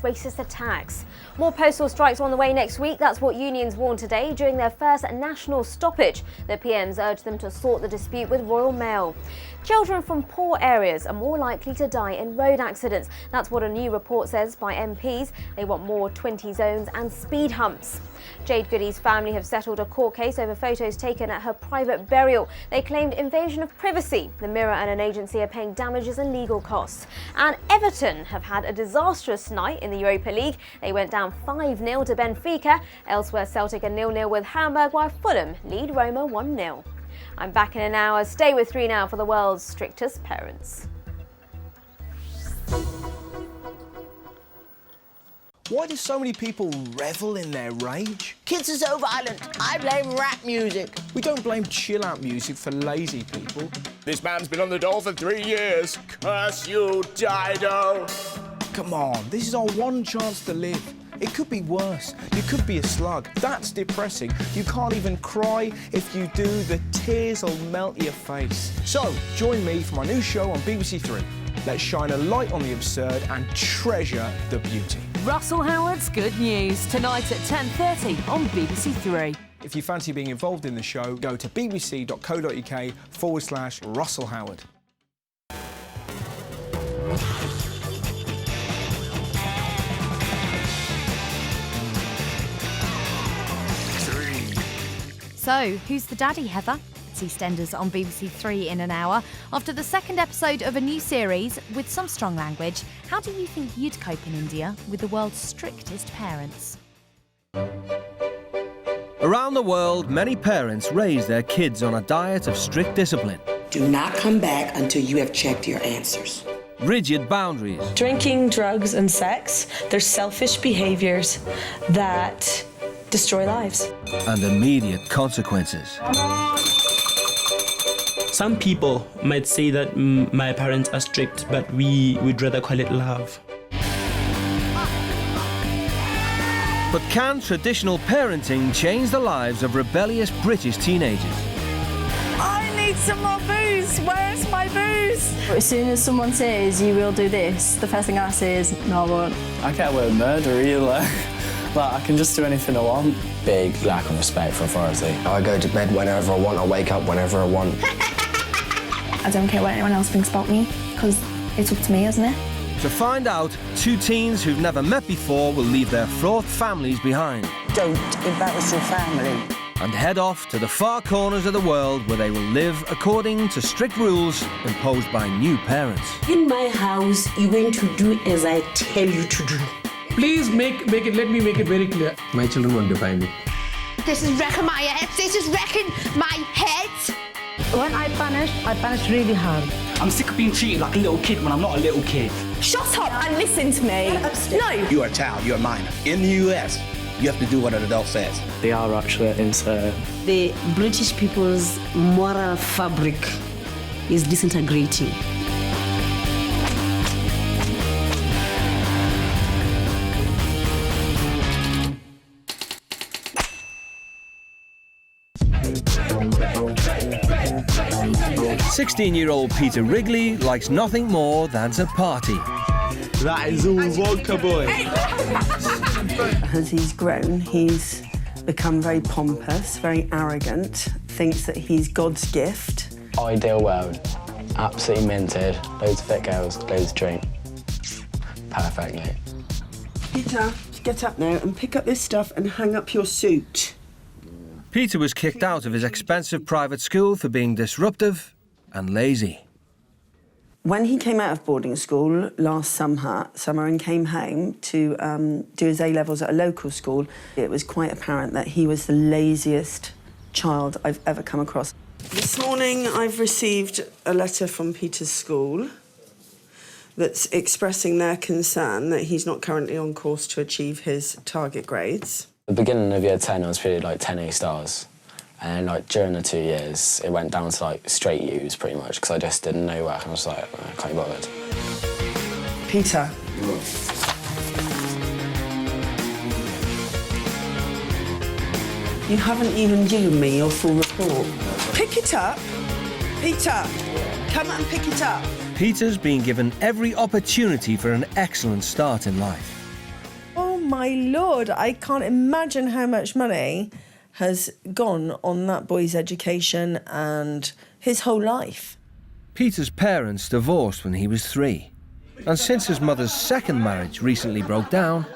racist attacks. More postal strikes on the way next week. That's what unions warned today during their first national stoppage. The PMs urged them to sort the dispute with Royal Mail. Children from poor areas are more likely to die in road accidents. That's what a new report says by MPs. They want more 20 zones and speed humps. Jade Goody's family have settled a court case over photos taken at her private burial. They claimed invasion of privacy. The Mirror and an agency are paying damages and legal costs. And Everton have had a disastrous night in the Europa League. They went down 5-0 to Benfica. Elsewhere, Celtic are 0-0 with Hamburg, while Fulham lead Roma 1-0. I'm back in an hour. Stay with 3 Now for the world's strictest parents. Why do so many people revel in their rage? Kids are so violent. I blame rap music. We don't blame chill-out music for lazy people. This man's been on the dole for 3 years. Curse you, Dido! Come on, this is our one chance to live. It could be worse. You could be a slug. That's depressing. You can't even cry. If you do, the tears will melt your face. So, join me for my new show on BBC Three. Let's shine a light on the absurd and treasure the beauty. Russell Howard's Good News, tonight at 10:30 on BBC Three. If you fancy being involved in the show, go to bbc.co.uk/Russell Howard. So, who's the daddy, Heather? It's EastEnders on BBC Three in an hour. After the second episode of a new series with some strong language, how do you think you'd cope in India with the world's strictest parents? Around the world, many parents raise their kids on a diet of strict discipline. Do not come back until you have checked your answers. Rigid boundaries. Drinking, drugs and sex, they're selfish behaviours that destroy lives. And immediate consequences. Some people might say that my parents are strict, but we would rather call it love. But can traditional parenting change the lives of rebellious British teenagers? I need some more booze. Where's my booze? As soon as someone says you will do this, the first thing I say is no, I won't. I can't wear murder either. Like, I can just do anything I want. Big lack of respect for authority. I go to bed whenever I want, I wake up whenever I want. I don't care what anyone else thinks about me, because it's up to me, isn't it? To find out, two teens who've never met before will leave their fraught families behind. Don't embarrass your family. And head off to the far corners of the world where they will live according to strict rules imposed by new parents. In my house, you're going to do as I tell you to do. Please let me make it very clear. My children won't define me. This is wrecking my head. This is wrecking my head. When I punish really hard. I'm sick of being treated like a little kid when I'm not a little kid. Shut up and listen to me. No. You are a child, you're a minor. In the US, you have to do what an adult says. They are actually insane. The British people's moral fabric is disintegrating. "16-year-old Peter Wrigley likes nothing more than to party." That is all vodka, boy. As he's grown, he's become very pompous, very arrogant, thinks that he's God's gift. Ideal world. Absolutely minted. Loads of fit girls, loads of drink. Perfectly. Peter, get up now and pick up this stuff and hang up your suit. Peter was kicked out of his expensive private school for being disruptive and lazy. When he came out of boarding school last summer and came home to do his A-levels at a local school, it was quite apparent that he was the laziest child I've ever come across. This morning I've received a letter from Peter's school that's expressing their concern that he's not currently on course to achieve his target grades. At the beginning of year 10, I was feeling like 10 A stars. And like during the 2 years, it went down to like straight U's pretty much, because I just did no work and I was like, I can't be bothered. Peter. You haven't even given me your full report. Pick it up. Peter, come and pick it up. Peter's been given every opportunity for an excellent start in life. my Lord, I can't imagine how much money has gone on that boy's education and his whole life. Peter's parents divorced when he was 3. And since his mother's second marriage recently broke down,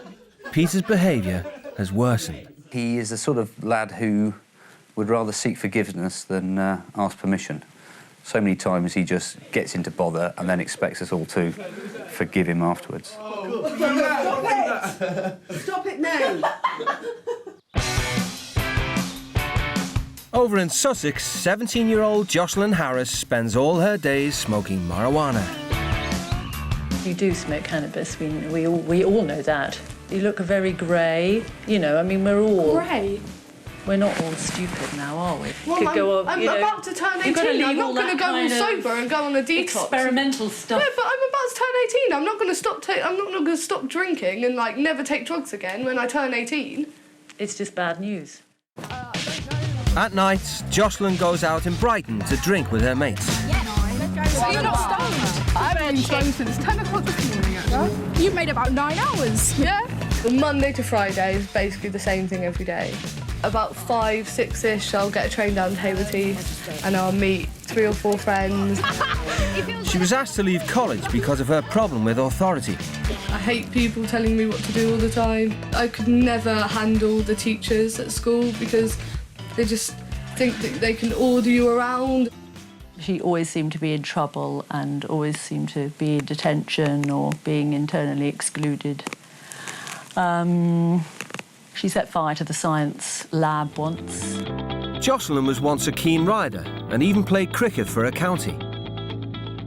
Peter's behaviour has worsened. He is the sort of lad who would rather seek forgiveness than ask permission. So many times he just gets into bother and then expects us all to forgive him afterwards. Stop it now! Over in Sussex, 17-year-old Jocelyn Harris spends all her days smoking marijuana. You do smoke cannabis, we all know that. You look very grey, you know, I mean, we're all... Grey? We're not all stupid now, are we? Well, I'm about to turn 18. I'm not going to go all sober and go on a detox. Experimental stuff. No, but I'm about to turn 18. I'm not going to stop. I'm not going to stop drinking and like never take drugs again when I turn 18. It's just bad news. At night, Jocelyn goes out in Brighton to drink with her mates. So you're not stoned? I've been stoned since 10 o'clock this morning, actually. You've made about 9 hours. Yeah. Monday to Friday is basically the same thing every day. About 5, 6-ish, I'll get a train down to Hayward Heath and I'll meet 3 or 4 friends. She was asked to leave college because of her problem with authority. I hate people telling me what to do all the time. I could never handle the teachers at school because they just think that they can order you around. She always seemed to be in trouble and always seemed to be in detention or being internally excluded. She set fire to the science lab once. Jocelyn was once a keen rider and even played cricket for her county.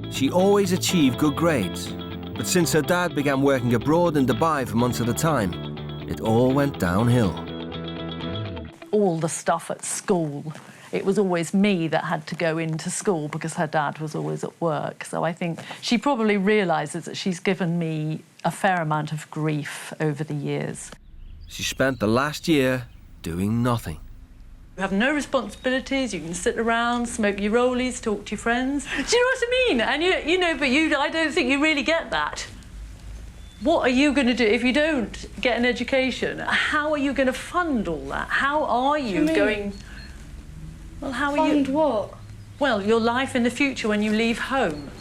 She always achieved good grades, but since her dad began working abroad in Dubai for months at a time, it all went downhill. All the stuff at school, it was always me that had to go into school because her dad was always at work. So I think she probably realises that she's given me a fair amount of grief over the years. She spent the last year doing nothing. You have no responsibilities, you can sit around, smoke your rollies, talk to your friends. Do you know what I mean? And you know, but I don't think you really get that. What are you going to do if you don't get an education? How are you going to fund all that? How are you going... Well, how are you... Fund what? Well, your life in the future when you leave home.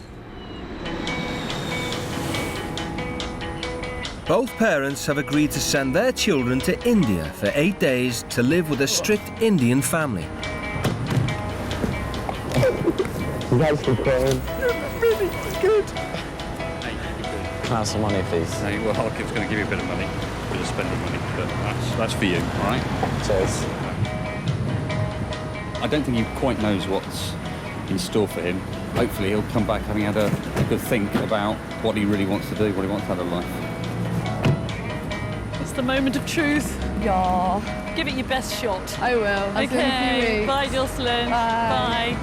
Both parents have agreed to send their children to India for 8 days to live with a strict Indian family. You guys can cry. Really good. Can I have some money, please? Hey, well, I was going to give you a bit of money, a bit of spending money, but that's for you, all right? Cheers. I don't think he quite knows what's in store for him. Hopefully he'll come back having had a good think about what he really wants to do, what he wants out of life. It's the moment of truth. Yeah. Give it your best shot. I will. Okay, bye, Jocelyn. Bye.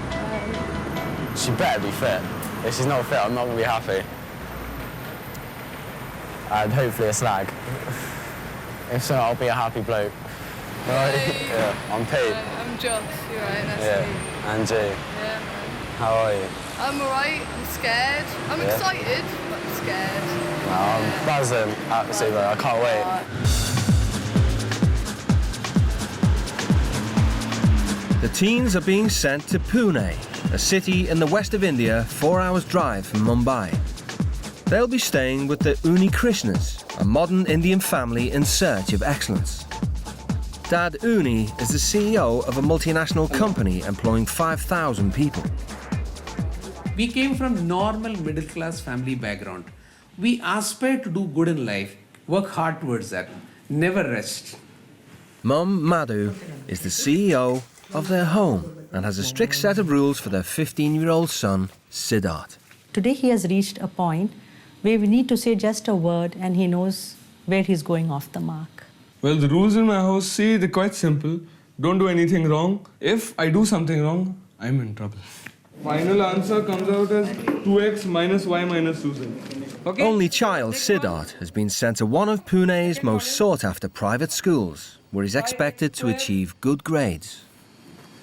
She better be fit. If she's not fit, I'm not going to be happy. And hopefully a slag. If so, I'll be a happy bloke. Right? Yeah, I'm Pete. I'm Josh. You're right. Nice Yeah. to meet you. And G. Yeah. How are you? I'm alright. I'm scared. I'm excited, but I'm scared. No, I'm buzzing. Absolutely, I can't wait. The teens are being sent to Pune, a city in the west of India, 4 hours' drive from Mumbai. They'll be staying with the Uni Krishnas, a modern Indian family in search of excellence. Dad Uni is the CEO of a multinational company employing 5,000 people. We came from normal middle-class family background. We aspire to do good in life, work hard towards that, never rest. Mum Madhu is the CEO of their home and has a strict set of rules for their 15-year-old son, Siddharth. Today he has reached a point where we need to say just a word and he knows where he's going off the mark. Well, the rules in my house, see, they're quite simple. Don't do anything wrong. If I do something wrong, I'm in trouble. Final answer comes out as 2x minus y minus 2z. Okay? Only child Siddharth has been sent to one of Pune's most sought-after private schools, where he's expected to achieve good grades.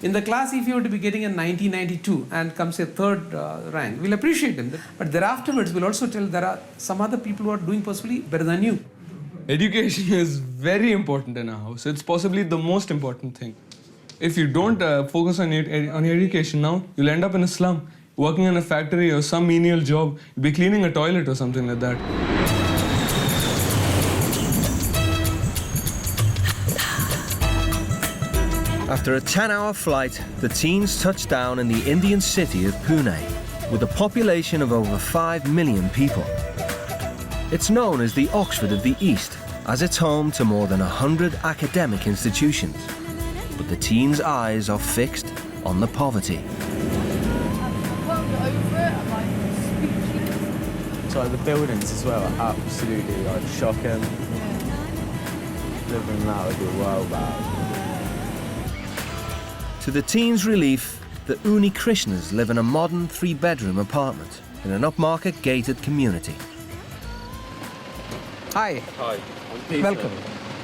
In the class, if you were to be getting a 1992 and comes a third rank, we'll appreciate him. But thereafterwards, we'll also tell there are some other people who are doing possibly better than you. Education is very important in our house. It's possibly the most important thing. If you don't focus on your education now, you'll end up in a slum, working in a factory or some menial job. You'll be cleaning a toilet or something like that. After a 10-hour flight, the teens touched down in the Indian city of Pune, with a population of over 5 million people. It's known as the Oxford of the East, as it's home to more than 100 academic institutions. But the teens' eyes are fixed on the poverty. So the buildings as well are absolutely shocking. Living in that would be well bad. To the teens' relief, the Uni Krishnas live in a modern 3-bedroom apartment in an upmarket gated community. Hi. Hi. Welcome.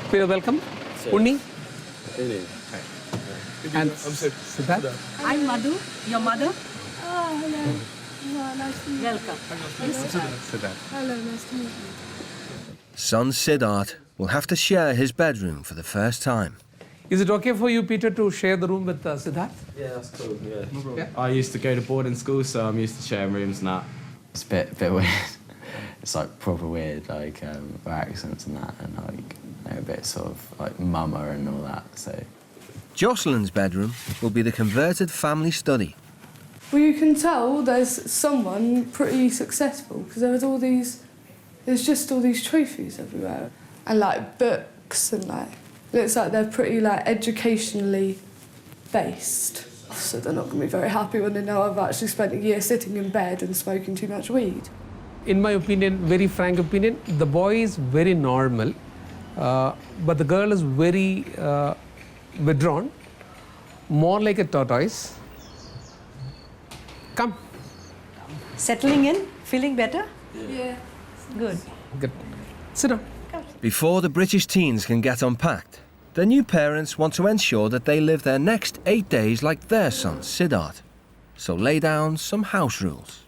Feel welcome. Uni. Uni. And Siddharth. I'm Madhu, your mother. Oh, hello. Oh, nice to meet you. Welcome. Hello, nice to meet you. Son Siddharth will have to share his bedroom for the first time. Is it okay for you, Peter, to share the room with Siddharth? Yeah, that's cool. Yeah. No problem. Yeah? I used to go to boarding school, so I'm used to sharing rooms and that. It's a bit weird. It's proper weird, with accents and that, and a bit sort of mama and all that. So. Jocelyn's bedroom will be the converted family study. Well, you can tell there's someone pretty successful because there's just all these trophies everywhere and books and looks like they're pretty educationally based. So they're not going to be very happy when they know I've actually spent a year sitting in bed and smoking too much weed. In my opinion, very frank opinion, the boy is very normal, but the girl is very withdrawn, more like a tortoise. Come. Settling in? Feeling better? Yeah. Good. Good. Sit down. Before the British teens can get unpacked, their new parents want to ensure that they live their next 8 days like their son, Siddharth. So lay down some house rules.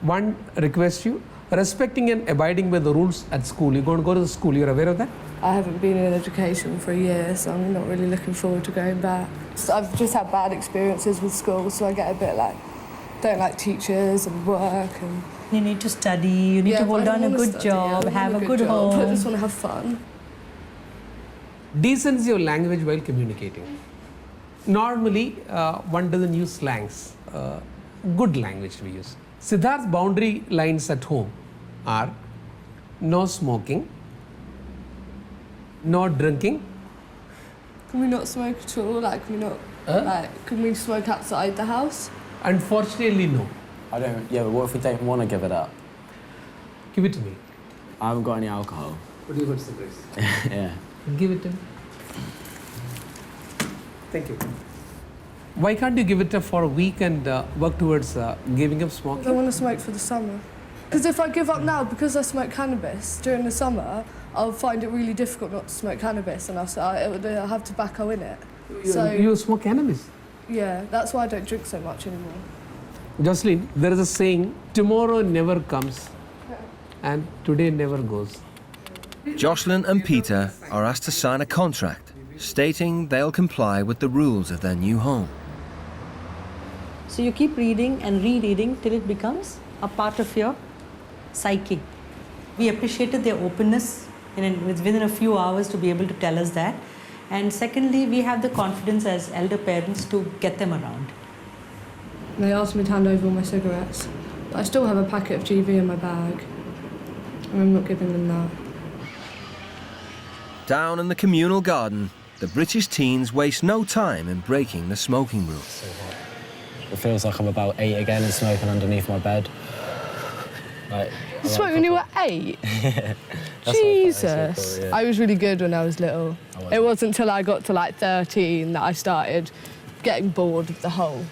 One request you, respecting and abiding by the rules at school. You're going to go to the school, you're aware of that? I haven't been in education for a year, so I'm not really looking forward to going back. So I've just had bad experiences with school, so I get a bit don't like teachers and work and... You need to study, you need to hold on a good job, have a good home. I just want to have fun. Decency of language while communicating. Normally, one doesn't use slangs. Good language we use. Siddharth's boundary lines at home are no smoking, no drinking. Can we not smoke at all? Can we smoke outside the house? Unfortunately, no. I don't. Yeah, but what if we don't want to give it up? Give it to me. I haven't got any alcohol. What do you got, cigarettes? Yeah. Give it to me. Thank you. Why can't you give it up for a week and work towards giving up smoking? I want to smoke for the summer. Because if I give up now, because I smoke cannabis during the summer, I'll find it really difficult not to smoke cannabis, and I'll have tobacco in it. You smoke cannabis? Yeah, that's why I don't drink so much anymore. Jocelyn, there is a saying, tomorrow never comes and today never goes. Jocelyn and Peter are asked to sign a contract stating they'll comply with the rules of their new home. So you keep reading and rereading till it becomes a part of your psyche. We appreciated their openness within a few hours to be able to tell us that. And secondly, we have the confidence as elder parents to get them around. They asked me to hand over all my cigarettes, but I still have a packet of GB in my bag, and I'm not giving them that. Down in the communal garden, the British teens waste no time in breaking the smoking rule. It feels like I'm about 8 again and smoking underneath my bed. You smoked when you were 8? Jesus. I was really good when I was little. It wasn't until I got to 13 that I started getting bored of the whole,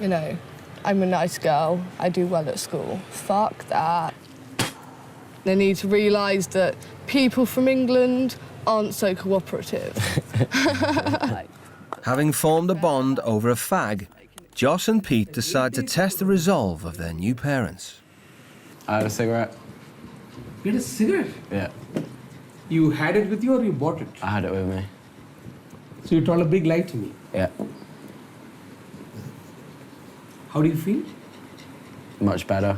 I'm a nice girl, I do well at school. Fuck that. They need to realise that people from England aren't so cooperative. Having formed a bond over a fag, Joss and Pete decide to test the resolve of their new parents. I have a cigarette. You had a cigarette? Yeah. You had it with you or you bought it? I had it with me. So you told a big lie to me. Yeah. How do you feel? Much better.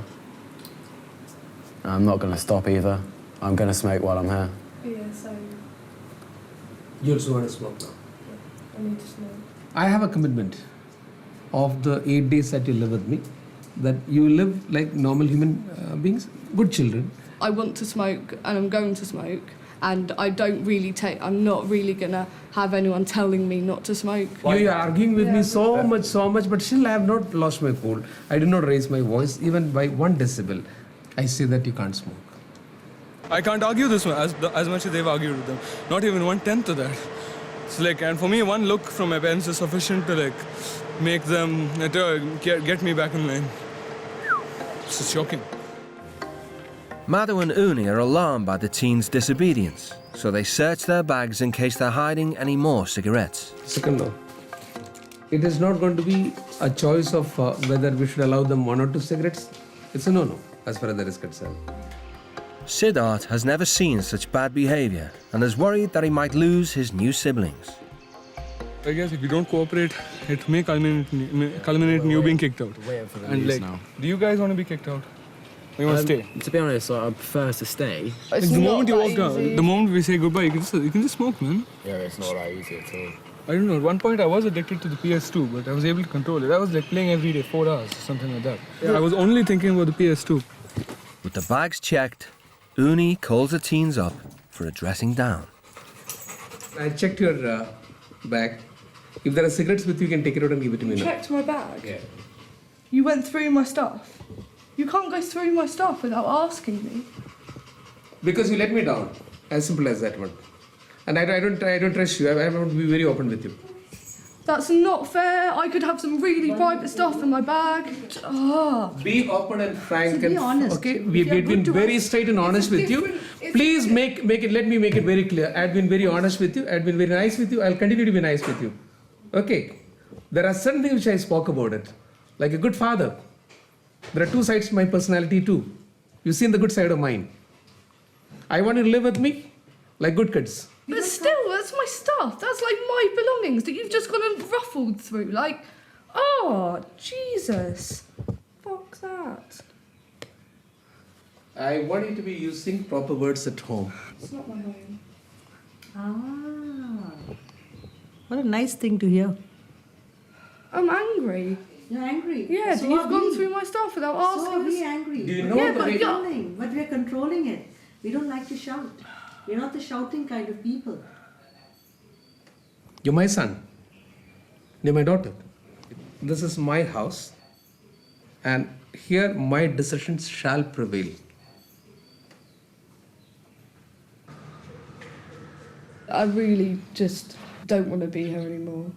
I'm not going to stop either. I'm going to smoke while I'm here. Yeah, so You also want to smoke now. I need to smoke. I have a commitment of the 8 days that you live with me, that you live like normal human beings, good children. I want to smoke and I'm going to smoke, and I'm not really gonna have anyone telling me not to smoke. You are arguing with me so much, but still I have not lost my cool. I did not raise my voice even by 1 decibel. I say that you can't smoke. I can't argue this one as much as they've argued with them. Not even 1/10 of that. It's like, and for me, one look from my parents is sufficient to like make them get me back in line. It's just shocking. Madhu and Uni are alarmed by the teens' disobedience, so they search their bags in case they're hiding any more cigarettes. Second no. It is not going to be a choice of whether we should allow them 1 or 2 cigarettes. It's a no-no, as far as that is concerned. Siddharth has never seen such bad behaviour and is worried that he might lose his new siblings. I guess if you don't cooperate, it may culminate in you being kicked out. Waiting for the And news like, now. do you guys want to be kicked out? Or you want to stay? To be honest, I prefer to stay. Like, the moment you walk down, the moment we say goodbye, you can just smoke, man. Yeah, it's not that easy at all. I don't know. At one point, I was addicted to the PS2, but I was able to control it. I was like playing every day, 4 hours, something like that. Yeah. I was only thinking about the PS2. With the bags checked, Uni calls the teens up for a dressing down. I checked your bag. If there are cigarettes with you, you can take it out and give it to me now. Checked my bag? Yeah. You went through my stuff? You can't go through my stuff without asking me. Because you let me down. As simple as that one. And I don't trust you. I want to be very open with you. That's not fair. I could have some really private stuff in my bag. Oh. Be open and frank. So be honest. Okay, If we've you're been good to very us, straight and honest with you. Please make it. Let me make it very clear. I've been very honest with you. I've been very nice with you. I'll continue to be nice with you. Okay. There are certain things which I spoke about it. Like a good father. There are 2 sides to my personality too. You've seen the good side of mine. I want you to live with me like good kids. But still, that's my stuff. That's like my belongings that you've just gone and ruffled through. Like, oh, Jesus. Fuck that. I want you to be using proper words at home. It's not my home. Ah. What a nice thing to hear. I'm angry. You're angry? Yeah, So you've are gone we. through my stuff without asking. So are we angry? Do you know yeah, the but way- but we're controlling it. We don't like to shout. We're not the shouting kind of people. You're my son. You're my daughter. This is my house. And here my decisions shall prevail. I really just don't want to be here anymore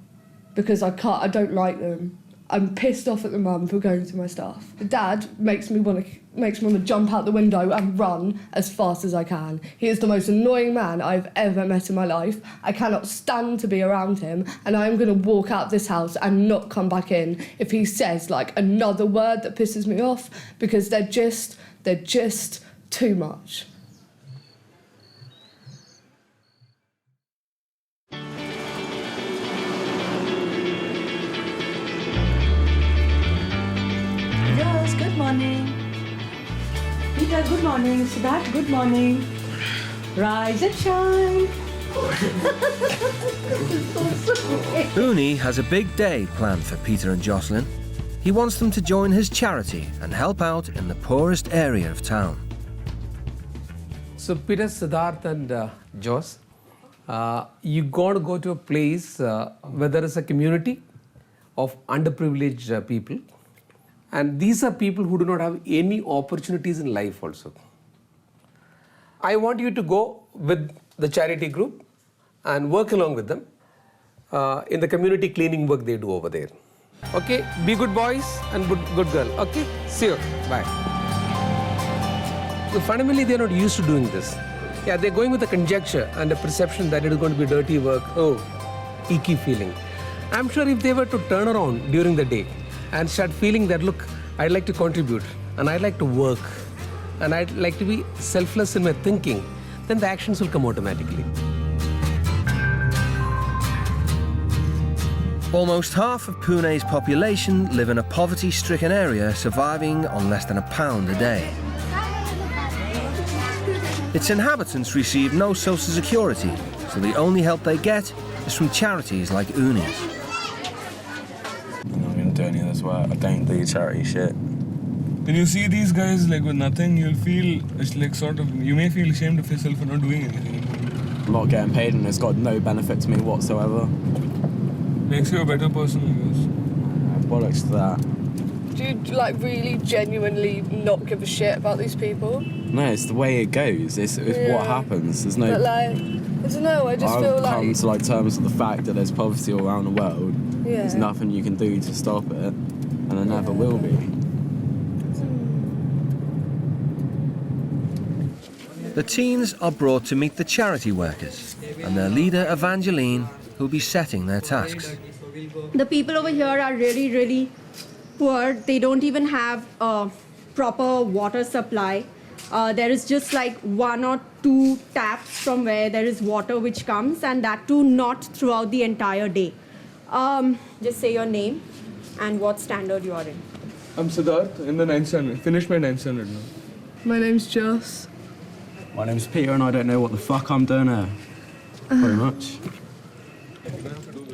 because I don't like them. I'm pissed off at the mum for going through my stuff. The dad makes me want to jump out the window and run as fast as I can. He is the most annoying man I've ever met in my life. I cannot stand to be around him, and I am going to walk out this house and not come back in if he says like another word that pisses me off, because they're just too much. Yes, good morning. Peter, good morning. Siddharth, good morning. Rise and shine. Uni has a big day planned for Peter and Jocelyn. He wants them to join his charity and help out in the poorest area of town. So Peter, Siddharth and Joss, you got to go to a place where there is a community of underprivileged people. And these are people who do not have any opportunities in life also. I want you to go with the charity group and work along with them in the community cleaning work they do over there. Okay, be good boys and good girl. Okay, see you. Bye. So fundamentally, they're not used to doing this. Yeah, they're going with a conjecture and a perception that it is going to be dirty work. Oh, icky feeling. I'm sure if they were to turn around during the day and start feeling that, look, I'd like to contribute and I'd like to work and I'd like to be selfless in my thinking, then the actions will come automatically. Almost half of Pune's population live in a poverty-stricken area, surviving on less than £1 a day. Its inhabitants receive no social security, so the only help they get is from charities like Uni's. I'm not going to do any of this work. I don't do charity shit. When you see these guys like with nothing, you'll feel it's like sort of, you may feel ashamed of yourself for not doing anything. I'm not getting paid and it's got no benefit to me whatsoever. Makes you a better person, I guess. Bollocks to that. Do you like really genuinely not give a shit about these people? No, it's the way it goes. It's what happens. There's no. But like, I don't know. I just feel I've come like. to like terms with the fact that there's poverty all around the world. Yeah. There's nothing you can do to stop it, and there never will be. The teens are brought to meet the charity workers and their leader, Evangeline, who'll be setting their tasks. The people over here are really, really poor. They don't even have a proper water supply. There is just like 1 or 2 taps from where there is water which comes, and that too not throughout the entire day. Just say your name and what standard you are in. I'm Siddharth, in the 9th standard. Finished my 9th standard now. My name's Joss. My name's Peter and I don't know what the fuck I'm doing here. Pretty much.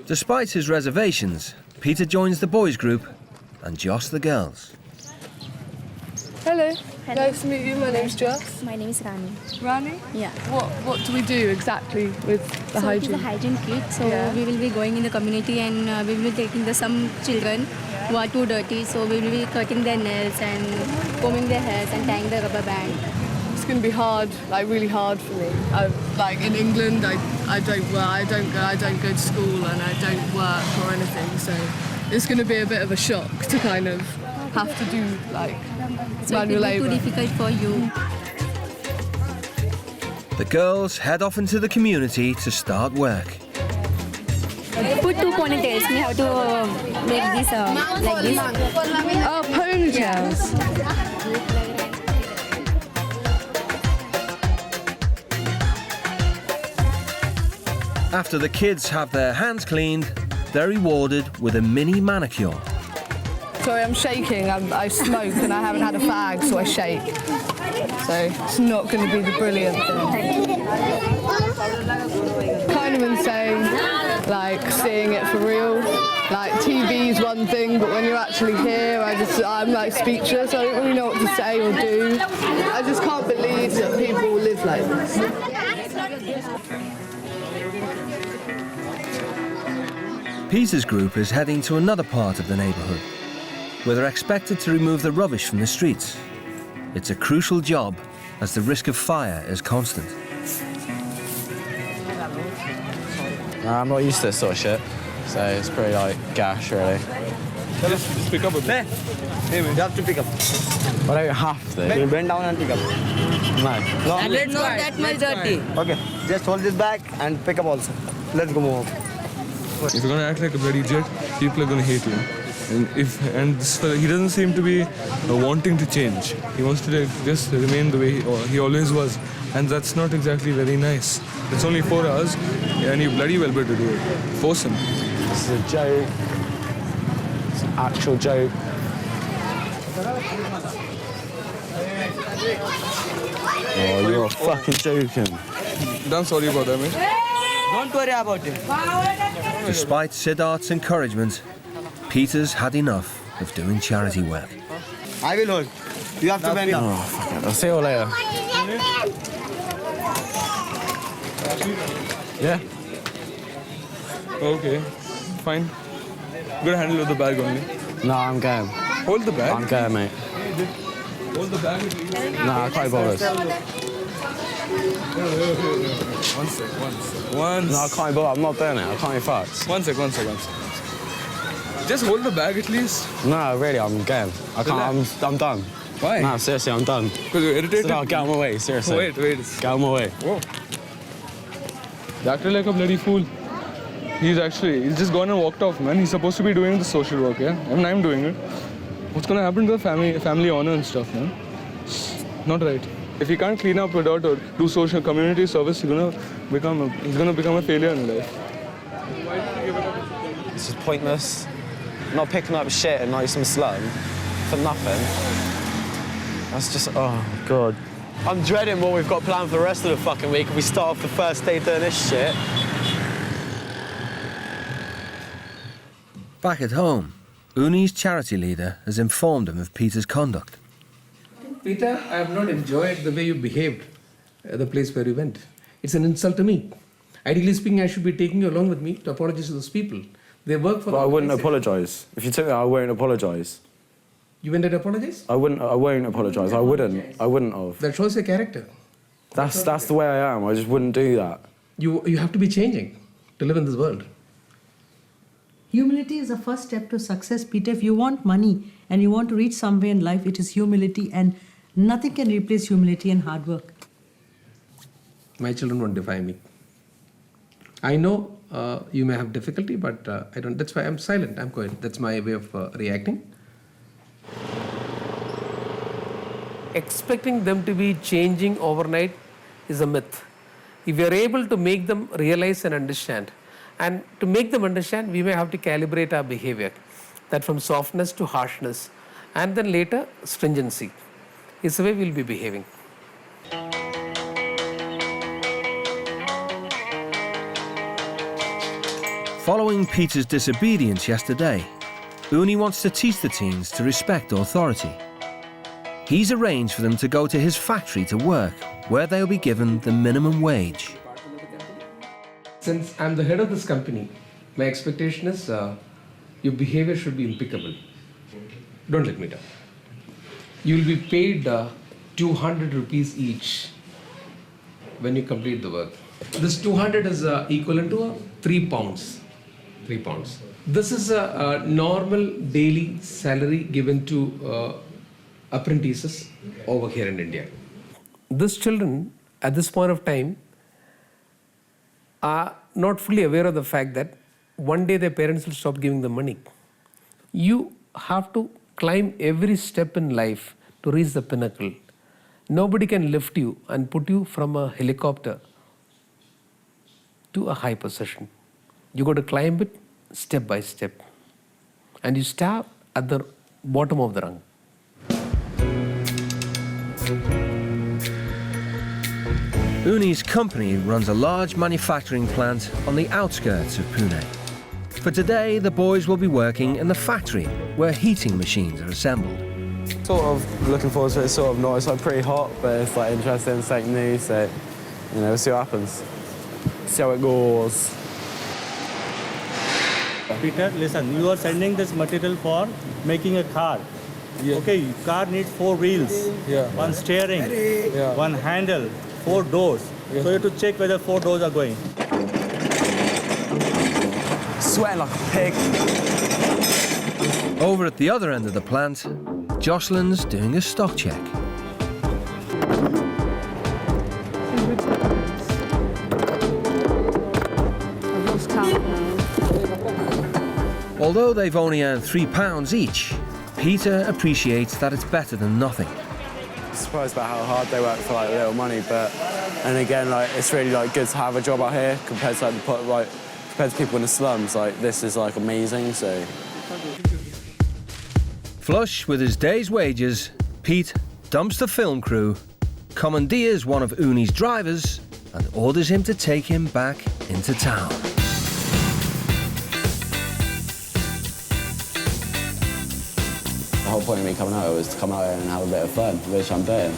Despite his reservations, Peter joins the boys' group and Joss the girls. Hello. Nice to meet you. My name's Joss. My name is Rani. Rani? Yeah. What do we do exactly with the hygiene? It is a hygiene kit. So Yeah. we will be going in the community and we will be taking some children who are too dirty. So we will be cutting their nails and combing their hairs and tying the rubber band. It's going to be hard, like really hard for me. Like in England, I don't work, I don't go to school and I don't work or anything. So it's going to be a bit of a shock to kind of have to do like manual labour. It will be too difficult for you. The girls head off into the community to start work. Put 2 ponytails. We have to make this like this. Oh, ponytails. After the kids have their hands cleaned, they're rewarded with a mini manicure. Sorry, I'm shaking. I smoke and I haven't had a fag, so I shake. So it's not going to be the brilliant thing. Kind of insane, like seeing it for real. Like TV's one thing, but when you're actually here, I'm like speechless. I don't really know what to say or do. I just can't believe that people live like this. Peter's group is heading to another part of the neighbourhood, where they're expected to remove the rubbish from the streets. It's a crucial job, as the risk of fire is constant. I'm not used to this sort of shit, so it's pretty like gash, really. Just pick up a bit. Hey, you have to pick up. I don't have to. You bend down and pick up. No. And it's not that much dirty. Okay, just hold this back and pick up also. Let's go move. If you're gonna act like a bloody jet, people are gonna hate you. And this fella, he doesn't seem to be wanting to change. He wants to just remain the way he always was, and that's not exactly very nice. It's only 4 hours, and you bloody well better do it. Force him. This is a joke. It's an actual joke. Oh, you're fucking joking. I'm sorry about that, mate. Don't worry about it. Despite Siddharth's encouragement, Peter's had enough of doing charity work. I will hold. You have to bend down. Oh, fuck it. I'll see you later. Yeah? Okay, fine. Good handle with the bag only. No, I'm going. Hold the bag. I'm going, mate. Hold the bag. No, I can't bother. One sec. No, I can't bother. I'm not doing it. I can't be fucked. One sec. Just hold the bag at least. No, really, I'm going. I can't. I'm done. Why? No, seriously, I'm done. Because you're irritated? No, get out of my way, seriously. Wait. Get out of my way. Whoa. He acted like a bloody fool. He's just gone and walked off, man. He's supposed to be doing the social work, yeah? And I'm doing it. What's gonna happen to the family honor and stuff, man? Not right. If he can't clean up without or do social community service, he's gonna become a failure in life. It's just pointless. Not picking up shit in like some slum for nothing. That's just, oh God. I'm dreading what we've got planned for the rest of the fucking week if we start off the first day doing this shit. Back at home, Uni's charity leader has informed him of Peter's conduct. Peter, I have not enjoyed the way you behaved at the place where you went. It's an insult to me. Ideally speaking, I should be taking you along with me to apologize to those people. They work for. But I wouldn't apologise. If you took me, I won't apologise. You went and apologise? I won't apologise. I wouldn't have. That shows your character. That's the way I am. I just wouldn't do that. You have to be changing to live in this world. Humility is the first step to success, Peter. If you want money and you want to reach somewhere in life, it is humility, and nothing can replace humility and hard work. My children won't defy me. I know you may have difficulty, but I don't. That's why I'm silent. I'm quiet. That's my way of reacting. Expecting them to be changing overnight is a myth. If we are able to make them realize and understand, and to make them understand, we may have to calibrate our behavior, that from softness to harshness, and then later stringency is the way we'll be behaving. Following Peter's disobedience yesterday, Uni wants to teach the teens to respect authority. He's arranged for them to go to his factory to work, where they'll be given the minimum wage. Since I'm the head of this company, my expectation is your behavior should be impeccable. Don't let me down. You will be paid 200 rupees each when you complete the work. This 200 is equivalent to 3 pounds. 3 pounds. This is a normal daily salary given to apprentices over here in India. These children, at this point of time, are not fully aware of the fact that one day their parents will stop giving them money. You have to climb every step in life to reach the pinnacle. Nobody can lift you and put you from a helicopter to a high position. You got to climb it step by step. And you start at the bottom of the rung. Uni's company runs a large manufacturing plant on the outskirts of Pune. For today, the boys will be working in the factory where heating machines are assembled. Sort of looking forward to it, sort of not. It's like pretty hot, but it's like interesting, something new, so, you know, we'll see what happens. See how it goes. Peter, listen, you are sending this material for making a car. Yeah. Okay, car needs 4 wheels, one steering, one handle, 4 doors. So you have to check whether 4 doors are going. Sweating like a pig. Over at the other end of the plant, Jocelyn's doing a stock check. Although they've only earned £3 each, Peter appreciates that it's better than nothing. Surprised about how hard they work for like little money, but and again, like it's really like good to have a job out here compared to compared to people in the slums. Like this is like amazing. So Flush with his day's wages, Pete dumps the film crew, commandeers one of Uni's drivers, and orders him to take him back into town. The whole point of me coming out was to come out here and have a bit of fun, which I'm doing.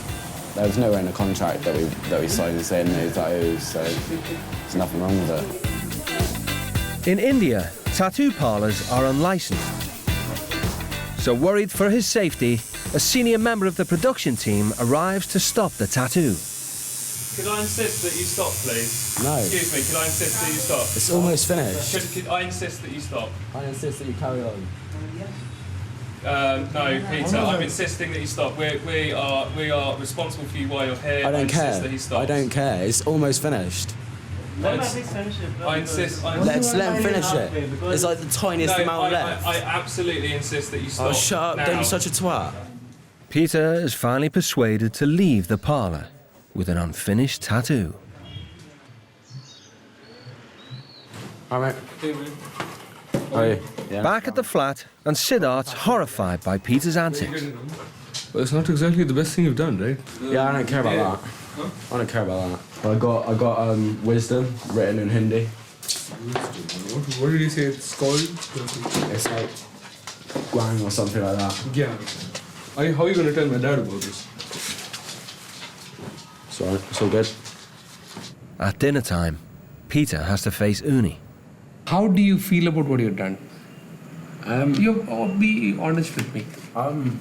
There was nowhere in the contract that we signed saying no tattoos, so there's nothing wrong with it. In India, tattoo parlours are unlicensed. So worried for his safety, a senior member of the production team arrives to stop the tattoo. Could I insist that you stop, please? No. Excuse me, could I insist that you stop? It's almost finished. Could I insist that you stop? I insist that you carry on. No, Peter, I'm insisting that you stop. We are responsible for you while you're here. I don't care. Insist that he stops. I don't care. It's almost finished. I insist. Let's let him finish it. It's like the tiniest amount left. I absolutely insist that you stop. Oh, shut up. Now. Don't be such a twat. Peter is finally persuaded to leave the parlour. with an unfinished tattoo. Hi, mate. Hey. Back at the flat, and Siddharth's horrified by Peter's antics. Well, it's not exactly the best thing you've done, right? Yeah, I don't care about that. Huh? I don't care about that. But I got wisdom written in Hindi. What did you say it's called? It's like Guang or something like that. Yeah. How are you going to tell my dad about this? It's alright, it's all good. At dinner time, Peter has to face Uni. How do you feel about what you've done? Be honest with me. I'm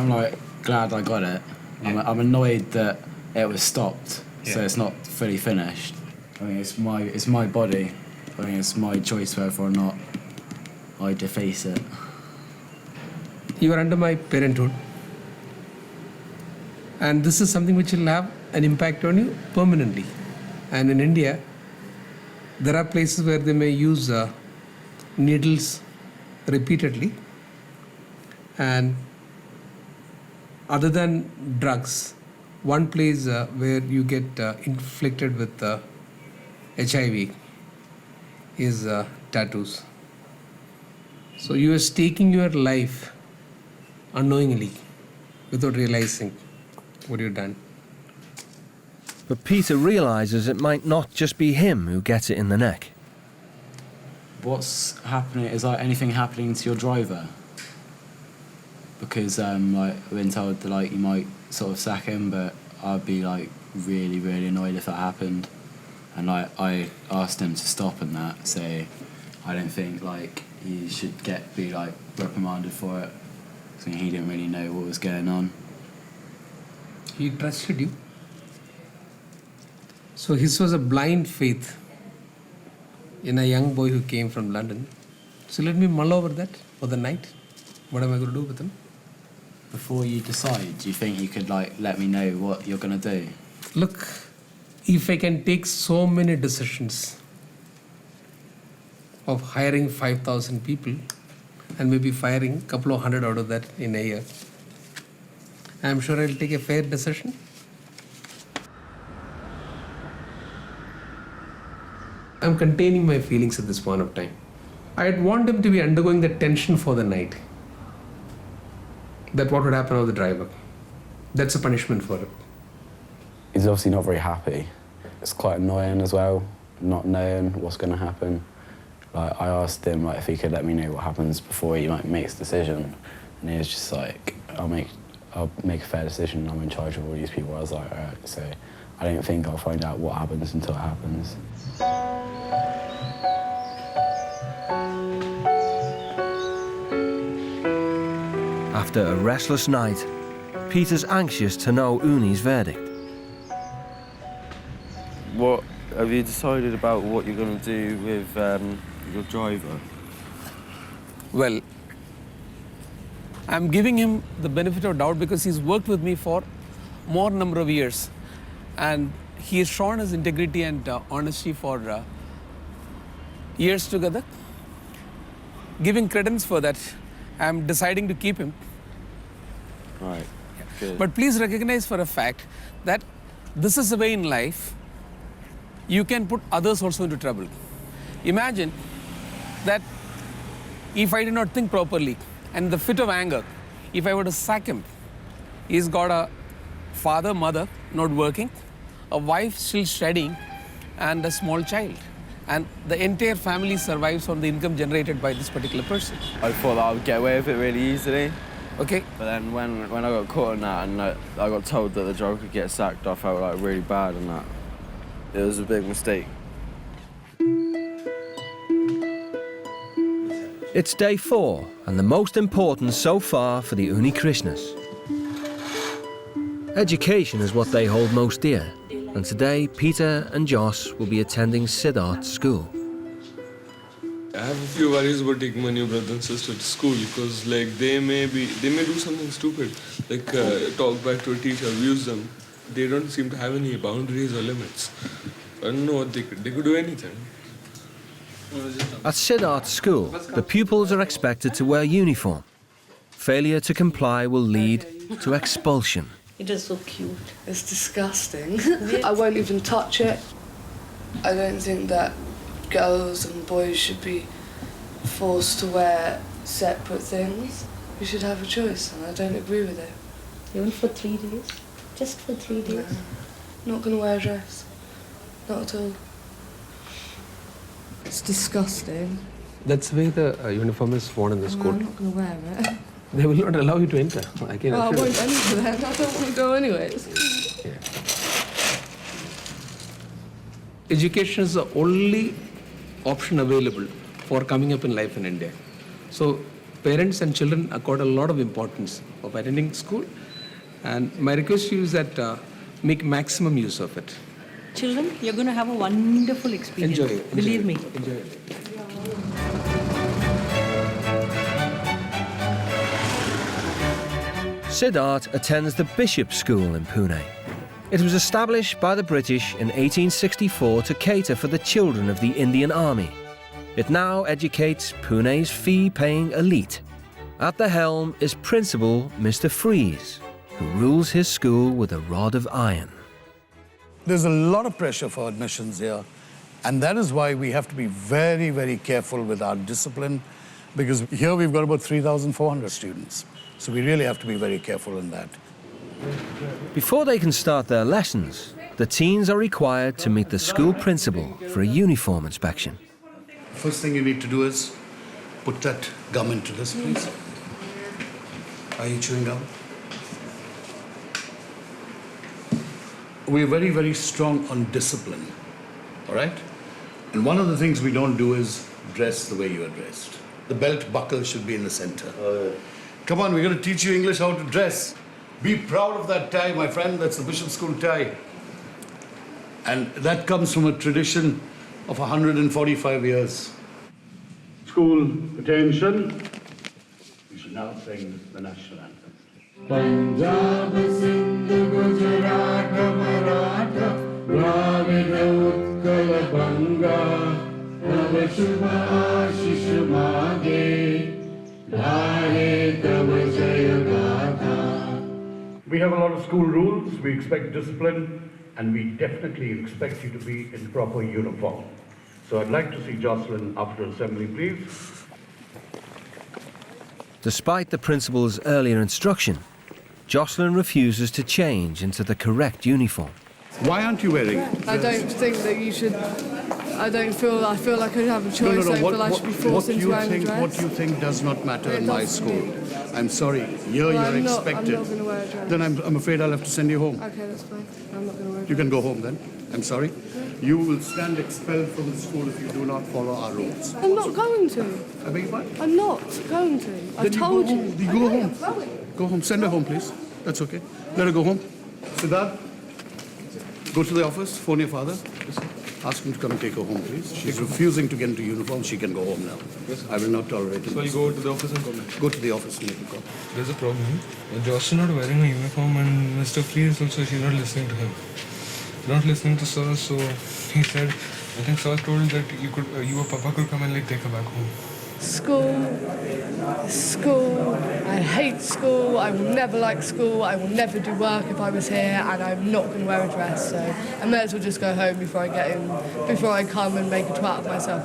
like glad I got it. Yeah. I'm annoyed that it was stopped, so Yeah. it's not fully finished. I mean, it's my body. I mean, it's my choice whether or not I deface it. You are under my parenthood. And this is something which will have an impact on you permanently. And in India, there are places where they may use needles repeatedly. And other than drugs, one place where you get inflicted with HIV is tattoos. So you are staking your life unknowingly without realizing what you've done. But Peter realises it might not just be him who gets it in the neck. What's happening? Is like anything happening to your driver? Because like I've been told that like you might sort of sack him, but I'd be like really annoyed if that happened. And like I asked him to stop and that, so I don't think like he should be like reprimanded for it. So he didn't really know what was going on. He trusted you. So his was a blind faith in a young boy who came from London. So let me mull over that for the night. What am I going to do with him? Before you decide, do you think you could like let me know what you're gonna do? Look, if I can take so many decisions of hiring 5,000 people and maybe firing a couple of hundred out of that in a year, I'm sure I'll take a fair decision. I'm containing my feelings at this point of time. I'd want him to be undergoing the tension for the night. That what would happen to the driver. That's a punishment for it. He's obviously not very happy. It's quite annoying as well, not knowing what's going to happen. Like, I asked him like, if he could let me know what happens before he like, makes a decision. And he was just like, I'll make a fair decision. I'm in charge of all these people. I was like, all right, so I don't think I'll find out what happens until it happens. After a restless night, Peter's anxious to know Uni's verdict. What have you decided about what you're going to do with your driver? Well, I'm giving him the benefit of doubt because he's worked with me for more number of years. And he has shown his integrity and honesty for years together. Giving credence for that, I'm deciding to keep him. Right. Good. But please recognize for a fact that this is the way in life you can put others also into trouble. Imagine that if I did not think properly and the fit of anger, if I were to sack him, he's got a father, mother not working, a wife still studying, and a small child. And the entire family survives on the income generated by this particular person. I thought that I would get away with it really easily. Okay. But then when I got caught in that and I got told that the driver could get sacked, I felt like really bad and that. It was a big mistake. It's day 4, and the most important so far for the Uni Krishnas. Education is what they hold most dear, and today Peter and Josh will be attending Siddharth's school. I have a few worries about taking my new brother and sister to school because, like, they may do something stupid, like talk back to a teacher, abuse them. They don't seem to have any boundaries or limits. I don't know what they could do anything. At Siddharth's school, the pupils are expected to wear uniform. Failure to comply will lead to expulsion. It is so cute. It's disgusting. I won't even touch it. I don't think that girls and boys should be forced to wear separate things. We should have a choice, and I don't agree with it. Even for 3 days? Just for 3 days? No, not going to wear a dress. Not at all. It's disgusting. That's the way the uniform is worn in the school. I'm not going to wear it. They will not allow you to enter. I can I assure won't you. enter then. I don't want to go anyways. Education is the only option available for coming up in life in India. So parents and children accord a lot of importance of attending school, and my request to you is that make maximum use of it. Children, you're going to have a wonderful experience. Enjoy it. Believe me. Enjoy it. Siddharth attends the Bishop's School in Pune. It was established by the British in 1864 to cater for the children of the Indian Army. It now educates Pune's fee-paying elite. At the helm is Principal Mr. Freeze, who rules his school with a rod of iron. There's a lot of pressure for admissions here, and that is why we have to be very, very careful with our discipline, because here we've got about 3,400 students. So we really have to be very careful in that. Before they can start their lessons, the teens are required to meet the school principal for a uniform inspection. First thing you need to do is put that gum into this, please. Are you chewing gum? We're very, very strong on discipline, all right? And one of the things we don't do is dress the way you are dressed. The belt buckle should be in the center. Come on, we're going to teach you English how to dress. Be proud of that tie, my friend. That's the Bishop School tie. And that comes from a tradition of 145 years. School, attention. We should now sing the national anthem. Punjab, Sindh, Gujarat, Maratha, Dravida, Utkal, Banga, Tava Shubha Ashish Mage, Dhare Tava Jaya Gatha. We have a lot of school rules. We expect discipline, and we definitely expect you to be in proper uniform. So I'd like to see Jocelyn after assembly, please. Despite the principal's earlier instruction, Jocelyn refuses to change into the correct uniform. Why aren't you wearing it? I don't think that you should. I feel like I have a choice. I feel I should be forced into wearing a dress. What you think does not matter in my school. I'm sorry. Here you're expected. I'm not going to wear a dress. Then I'm afraid I'll have to send you home. Okay, that's fine. I'm not going to wear a dress. You can go home then. I'm sorry. You will stand expelled from the school if you do not follow our rules. I'm not going to. I beg your pardon? I'm not going to. I've told you. You go home. Go home. Send her home, please. That's okay. Let her go home. Siddharth, go to the office. Phone your father. Ask him to come and take her home, please. She's refusing to get into uniform. She can go home now. Yes, I will not tolerate it. So I'll go to the office and come back. Go to the office and make a call. There's a problem. Jocelyn not wearing a uniform, and Mr. Freeze also, she's not listening to him. Not listening to Sir, so he said, I think Sir told that you or Papa could come and take her back home. School. I hate school. I will never like school. I will never do work if I was here, and I'm not going to wear a dress. So I may as well just go home before I come and make a twat of myself.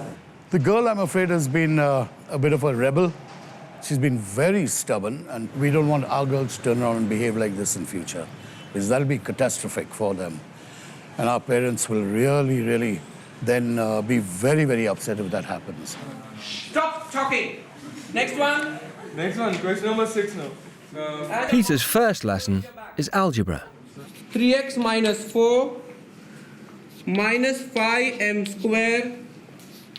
The girl, I'm afraid, has been a bit of a rebel. She's been very stubborn, and we don't want our girls to turn around and behave like this in future, because that'll be catastrophic for them. And our parents will really, really then be very, very upset if that happens. Stop talking. Next one. Next one, question number 6 now. Peter's first lesson is algebra. 3x minus 4 minus 5m square.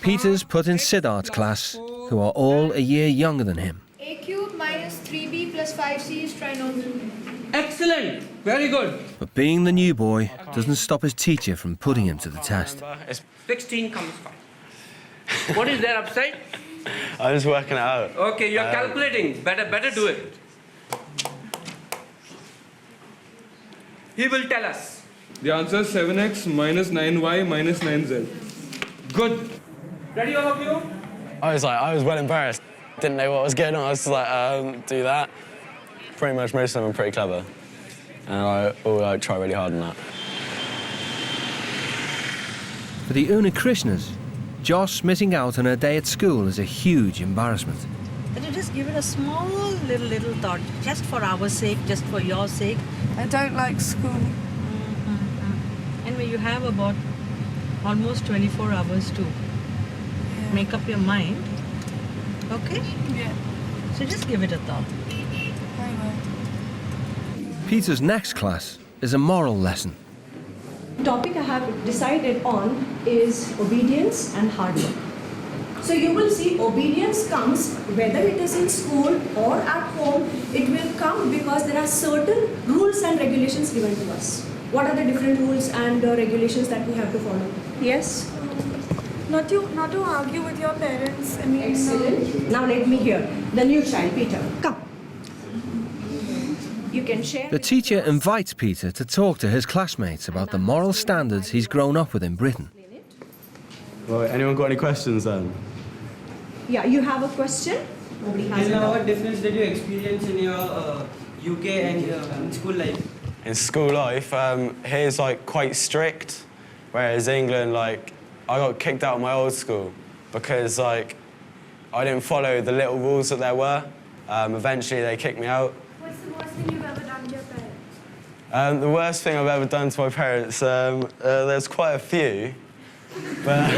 Peter's put in Siddharth's class, who are all a year younger than him. A cubed minus 3b plus 5c is trinomial. Excellent. Very good. But being the new boy doesn't stop his teacher from putting him to the test. 16 comes 5. What is there upside? I'm just working it out. Okay, you're calculating. Better do it. He will tell us. The answer is 7x minus 9y minus 9z. Good. Ready, all of you? I was well embarrassed. Didn't know what was going on. I was just like, do that. Pretty much most of them are pretty clever. and I will try really hard on that. For the Unikrishnas, Josh missing out on her day at school is a huge embarrassment. But you just give it a small little thought, just for our sake, just for your sake. I don't like school. Anyway, you have about almost 24 hours to make up your mind. Okay? Yeah. So just give it a thought. I will. Peter's next class is a moral lesson. The topic I have decided on is obedience and hard work. So you will see obedience comes whether it is in school or at home, it will come because there are certain rules and regulations given to us. What are the different rules and regulations that we have to follow? Yes? Not to argue with your parents. I mean, Excellent. Now let me hear. The new child, Peter. Come. You can share. The teacher invites Peter to talk to his classmates about the moral standards he's grown up with in Britain. Well, anyone got any questions then? Yeah, you have a question? Nobody has it. What difference did you experience in your UK and school life? In school life, here's like quite strict, whereas England, like, I got kicked out of my old school because like I didn't follow the little rules that there were. Eventually, they kicked me out. What's the worst thing you've ever done to your parents? The worst thing I've ever done to my parents, there's quite a few, but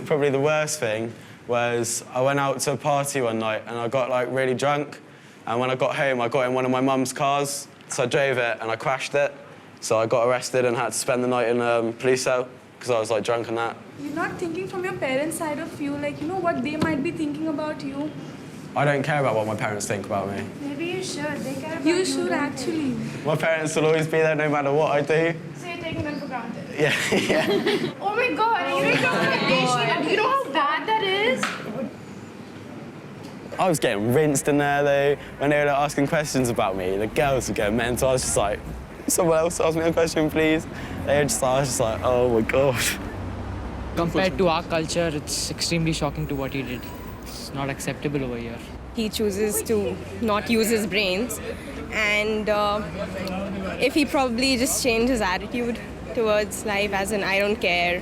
probably the worst thing was I went out to a party one night and I got like really drunk, and when I got home I got in one of my mum's cars, so I drove it and I crashed it, so I got arrested and had to spend the night in a police cell because I was like drunk and that. You're not thinking from your parents' side of view, like, you know, what they might be thinking about you. I don't care about what my parents think about me. Maybe you should. They care about you. You should actually. My parents will always be there no matter what I do. So you're taking them for granted. Yeah, yeah. Oh my God, you didn't know that. Do you know how bad that is? I was getting rinsed in there though. When they were asking questions about me, the girls were getting mental. I was just like, someone else ask me a question, please. I was just like, oh my God. Compared to our culture, it's extremely shocking to what he did. It's not acceptable over here. He chooses to not use his brains, and if he probably just changed his attitude towards life, as in I don't care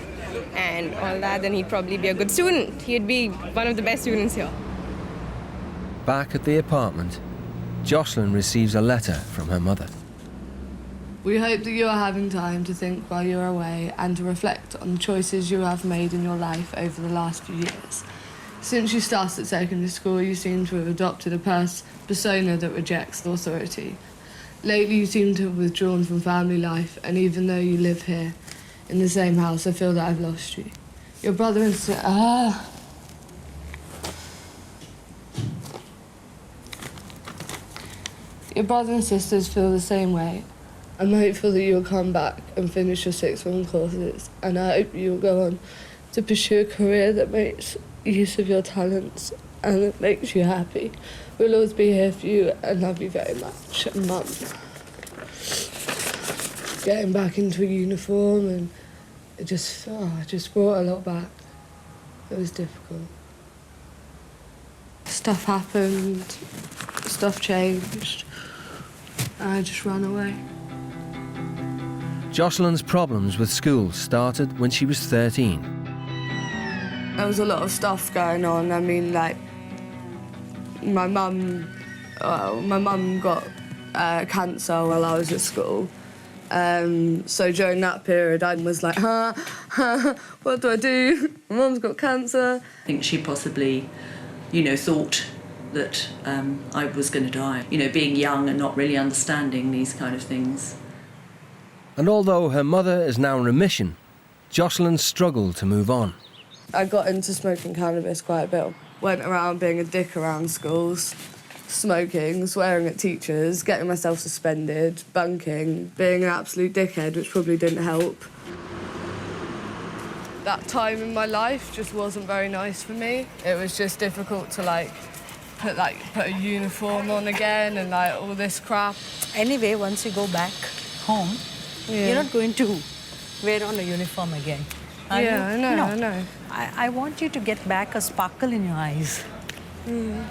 and all that, then he'd probably be a good student. He'd be one of the best students here. Back at the apartment, Jocelyn receives a letter from her mother. We hope that you are having time to think while you're away and to reflect on the choices you have made in your life over the last few years. Since you started secondary school, you seem to have adopted a persona that rejects the authority. Lately, you seem to have withdrawn from family life, and even though you live here in the same house, I feel that I've lost you. Your brother and sister... Your brother and sisters feel the same way. I'm hopeful that you'll come back and finish your sixth form courses, and I hope you'll go on to pursue a career that makes use of your talents and that makes you happy. We'll always be here for you and love you very much. And Mum, getting back into a uniform, and it just brought a lot back. It was difficult. Stuff happened, stuff changed, and I just ran away. Jocelyn's problems with school started when she was 13. There was a lot of stuff going on. I mean, like, my mum got cancer while I was at school. So during that period, I was like, what do I do? My mum's got cancer. I think she possibly, you know, thought that I was going to die. You know, being young and not really understanding these kind of things. And although her mother is now in remission, Jocelyn struggled to move on. I got into smoking cannabis quite a bit. Went around being a dick around schools, smoking, swearing at teachers, getting myself suspended, bunking, being an absolute dickhead, which probably didn't help. That time in my life just wasn't very nice for me. It was just difficult to put a uniform on again and all this crap. Anyway, once you go back home, you're not going to wear on a uniform again. Are you? I know, No. I know. I want you to get back a sparkle in your eyes. You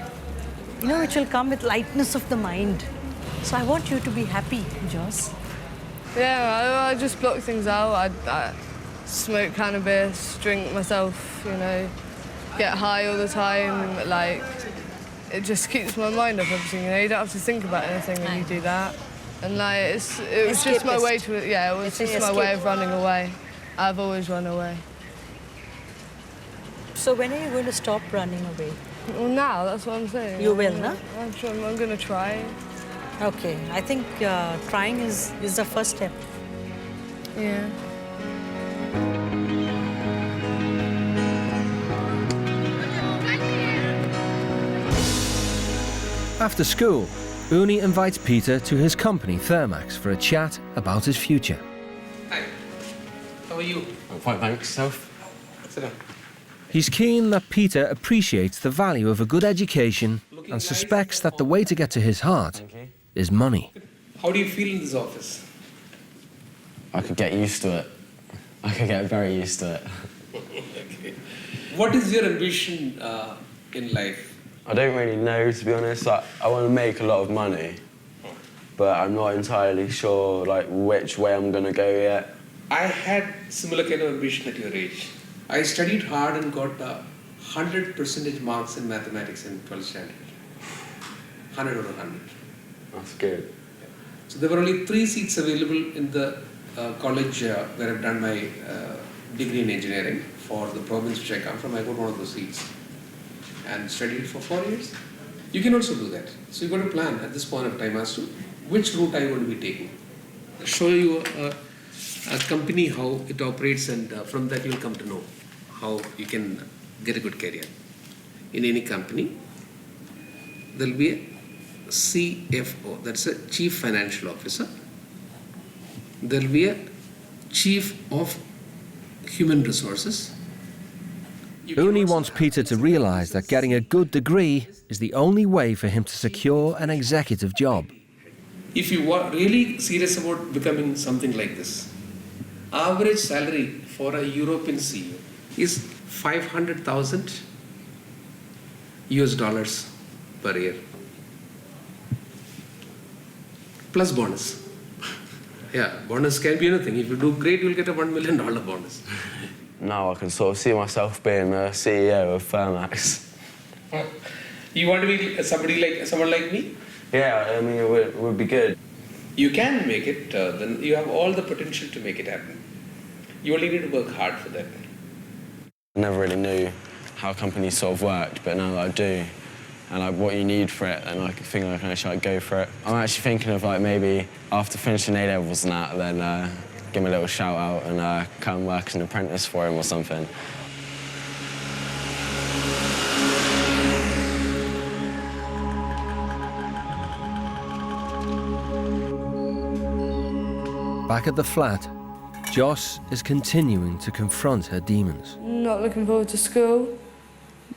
know, which will come with lightness of the mind. So I want you to be happy, Joss. Yeah, I just block things out. I smoke cannabis, drink myself, you know, get high all the time. Like, it just keeps my mind off everything, you know. You don't have to think about anything when you do that. And like, it was just my way to, yeah, it was just my way of running away. I've always run away. So when are you going to stop running away? Well, now, that's what I'm saying. You will, no? I'm going to try. Okay, I think trying is the first step. Yeah. After school, Uni invites Peter to his company, Thermax, for a chat about his future. Hi. How are you? I'm fine, thanks. Yourself? Sit down. He's keen that Peter appreciates the value of a good education and suspects that the way to get to his heart is money. How do you feel in this office? I could get used to it. I could get very used to it. Okay. What is your ambition in life? I don't really know, to be honest. Like, I want to make a lot of money, but I'm not entirely sure like which way I'm going to go yet. I had similar kind of ambition at your age. I studied hard and got 100% marks in mathematics in 12th standard. 100 out of 100. That's good. So there were only 3 seats available in the college where I've done my degree in engineering for the province which I come from. I got one of those seats and studied for 4 years. You can also do that. So you've got to plan at this point of time as to which route I want to be taking. I'll show you a company, how it operates, and from that you'll come to know how you can get a good career. In any company, there'll be a CFO, that's a Chief Financial Officer. There'll be a Chief of Human Resources. Uni wants Peter to realise that getting a good degree is the only way for him to secure an executive job. If you are really serious about becoming something like this, average salary for a European CEO is 500,000 US dollars per year. Plus bonus. Yeah, bonus can be anything. If you do great, you'll get a $1 million bonus. Now I can sort of see myself being a CEO of Thermax. You want to be someone like me? Yeah, I mean, it would be good. You can make it, then you have all the potential to make it happen. You only need to work hard for that. I never really knew how companies sort of worked, but now that I do, and like what you need for it, and I think I can actually go for it. I'm actually thinking of like maybe after finishing A-levels and that, then give him a little shout out and come work as an apprentice for him or something. Back at the flat, Joss is continuing to confront her demons. Not looking forward to school,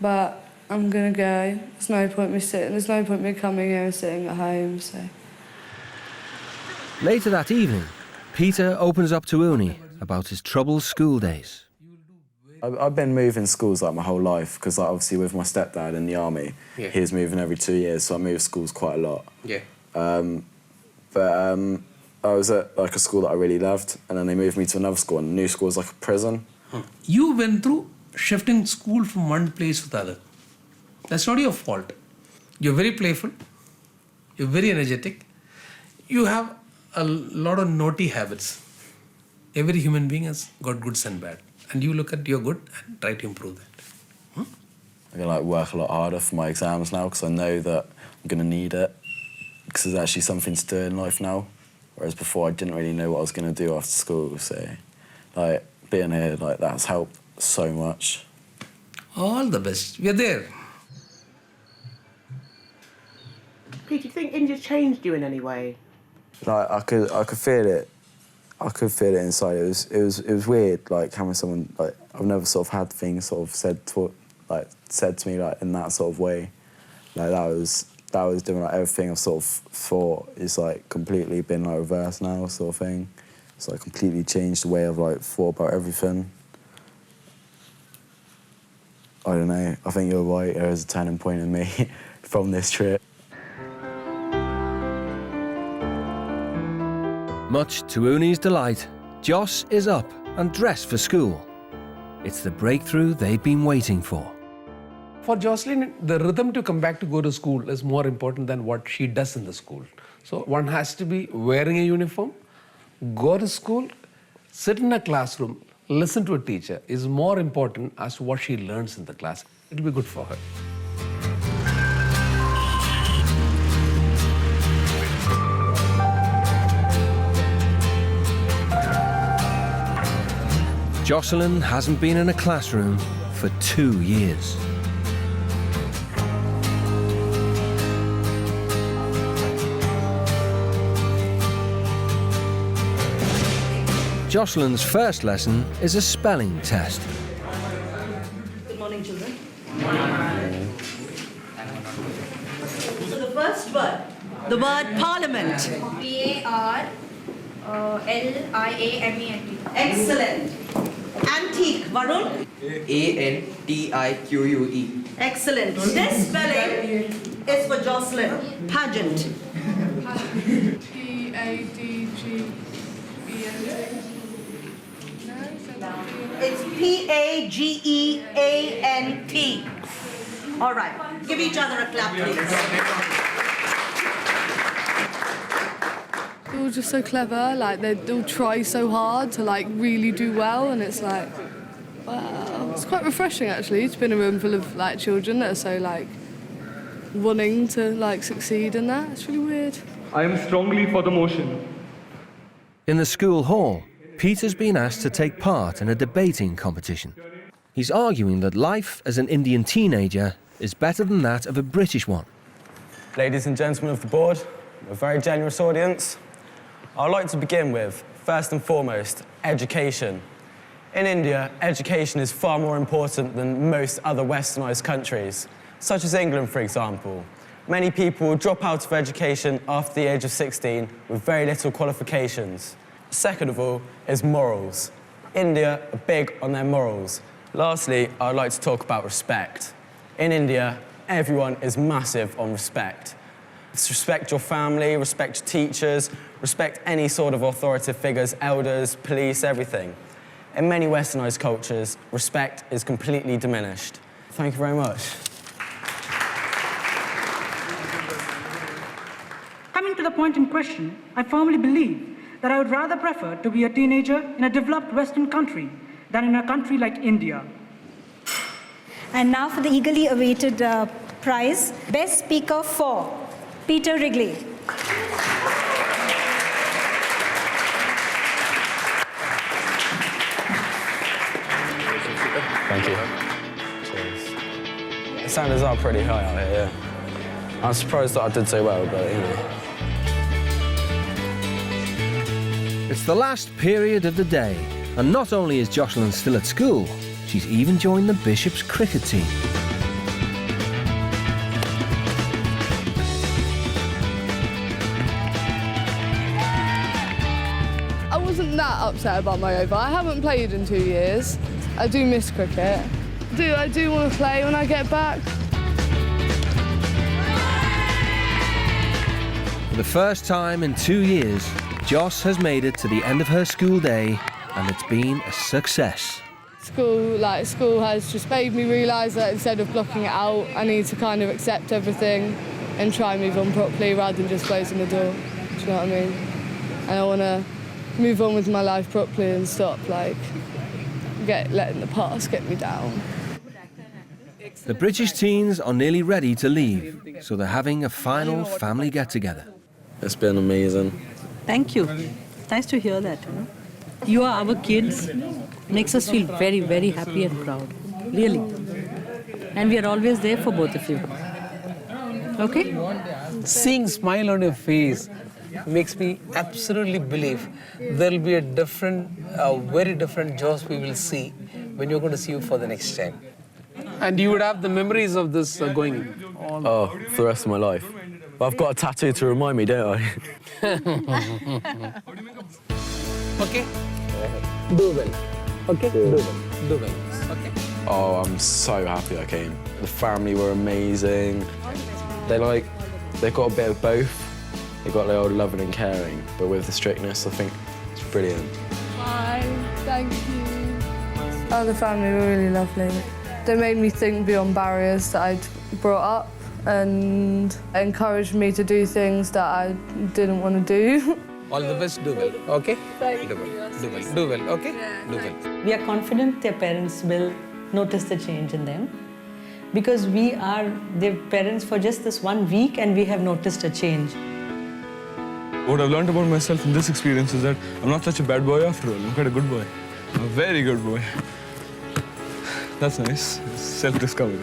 but I'm gonna go. There's no point me sitting. There's no point me coming here and sitting at home. So. Later that evening, Peter opens up to Uni about his troubled school days. I've been moving schools like my whole life because like, obviously with my stepdad in the army, he was moving every 2 years, so I moved schools quite a lot. Yeah. I was at like a school that I really loved, and then they moved me to another school, and the new school was like a prison. You went through shifting school from one place to the other. That's not your fault. You're very playful, you're very energetic, you have a lot of naughty habits. Every human being has got goods and bad, and you look at your good and try to improve that. I'm gonna like work a lot harder for my exams now because I know that I'm gonna need it, because there's actually something to do in life now. Whereas before I didn't really know what I was going to do after school, so like being here, like that's helped so much. All the best. We're there. Pete, do you think India's changed you in any way? Like I could feel it. I could feel it inside. It was weird, like having someone like I've never sort of had things sort of said to me like in that sort of way. Like that was doing like everything I've sort of thought is like completely been like reversed now, sort of thing. It's like completely changed the way I've like thought about everything. I don't know. I think you're right. There is a turning point in me from this trip. Much to Uni's delight, Joss is up and dressed for school. It's the breakthrough they've been waiting for. For Jocelyn, the rhythm to come back to go to school is more important than what she does in the school. So one has to be wearing a uniform, go to school, sit in a classroom, listen to a teacher is more important as to what she learns in the class. It'll be good for her. Jocelyn hasn't been in a classroom for 2 years. Jocelyn's first lesson is a spelling test. Good morning, children. So the first word, the word parliament. P-A-R-L-I-A-M-E-N-T. Excellent. Antique, Varun. A-N-T-I-Q-U-E. Excellent. This spelling is for Jocelyn. Pageant. P-A-D-G-E-N-T. It's P-A-G-E-A-N-T. All right. Give each other a clap, please. They're all just so clever, like they'll try so hard to like really do well, and it's like, wow. It's quite refreshing actually to be in a room full of like children that are so like wanting to like succeed in that. It's really weird. I am strongly for the motion. In the school hall, Peter's been asked to take part in a debating competition. He's arguing that life as an Indian teenager is better than that of a British one. Ladies and gentlemen of the board, a very generous audience, I'd like to begin with, first and foremost, education. In India, education is far more important than most other westernised countries, such as England, for example. Many people drop out of education after the age of 16 with very little qualifications. Second of all is morals. India are big on their morals. Lastly, I'd like to talk about respect. In India, everyone is massive on respect. Respect your family, respect your teachers, respect any sort of authoritative figures, elders, police, everything. In many westernised cultures, respect is completely diminished. Thank you very much. Coming to the point in question, I firmly believe that I would rather prefer to be a teenager in a developed Western country than in a country like India. And now for the eagerly awaited prize, Best Speaker for Peter Wrigley. Thank you. Cheers. The standards are pretty high out here, yeah. I'm surprised that I did so well, but you know. It's the last period of the day, and not only is Jocelyn still at school, she's even joined the Bishop's cricket team. I wasn't that upset about my over. I haven't played in 2 years. I do miss cricket. I do want to play when I get back. For the first time in 2 years, Joss has made it to the end of her school day, and it's been a success. School has just made me realise that instead of blocking it out, I need to kind of accept everything and try and move on properly rather than just closing the door. Do you know what I mean? And I want to move on with my life properly and stop letting the past get me down. The British teens are nearly ready to leave, so they're having a final family get-together. It's been amazing. Thank you. Nice to hear that. You are our kids. Makes us feel very, very happy and proud. Really. And we are always there for both of you. Okay? Seeing smile on your face makes me absolutely believe there'll be a very different Joss we will see when you're going to see you for the next time. And you would have the memories of this going on. Oh, for the rest of my life. But I've got a tattoo to remind me, don't I? Okay? Do well. Okay? Do well. Do well. Okay? Oh, I'm so happy I came. The family were amazing. They got a bit of both. They've got the old loving and caring, but with the strictness, I think it's brilliant. Bye, thank you. Oh, the family were really lovely. They made me think beyond barriers that I'd brought up and encouraged me to do things that I didn't want to do. All the best, do well, okay? Thank do well, do well, okay? Do well. We are confident their parents will notice the change in them because we are their parents for just this 1 week and we have noticed a change. What I've learned about myself in this experience is that I'm not such a bad boy after all. I'm quite a good boy. I'm a very good boy. That's nice. It's self-discovery.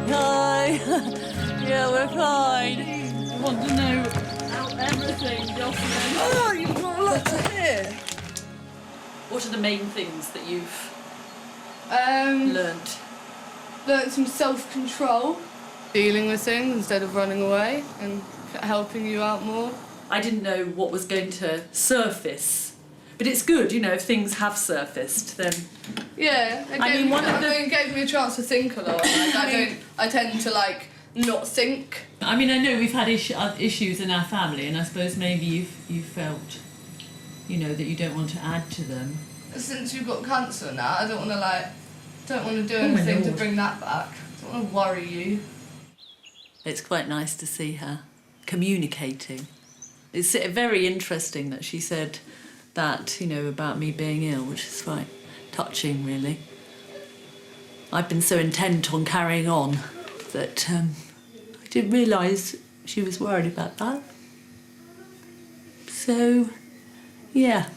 Hi. Yeah, we're fine. I want to know everything, Jocelyn. Oh, you've got a lot to hear. What are the main things that you've learnt? Learned some self-control, dealing with things instead of running away and helping you out more. I didn't know what was going to surface, but it's good, you know, if things have surfaced, then... Yeah, it gave me a chance to think a lot. Like, I tend to, like, not think. I mean, I know we've had issues in our family, and I suppose maybe you've felt, you know, that you don't want to add to them. Since you've got cancer now, I don't want to do anything to bring that back. I don't want to worry you. It's quite nice to see her communicating. It's very interesting that she said that, you know, about me being ill, which is quite touching, really. I've been so intent on carrying on that I didn't realise she was worried about that. So, yeah.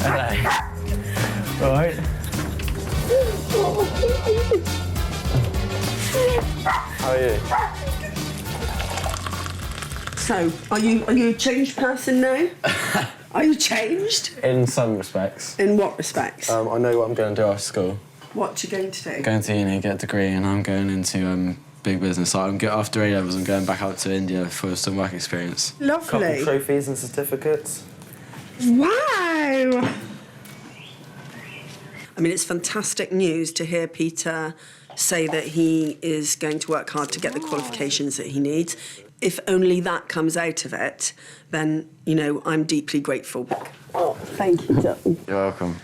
Hello. All right. How are you? So, are you a changed person now? Are you changed? In some respects. In what respects? I know what I'm going to do after school. What you going to do? Going to uni, get a degree, and I'm going into big business. After A-levels, I'm going back out to India for some work experience. Lovely. Couple trophies and certificates. Wow! I mean, it's fantastic news to hear Peter say that he is going to work hard to get the qualifications that he needs. If only that comes out of it, then, you know, I'm deeply grateful. Oh, thank you, John. You're welcome.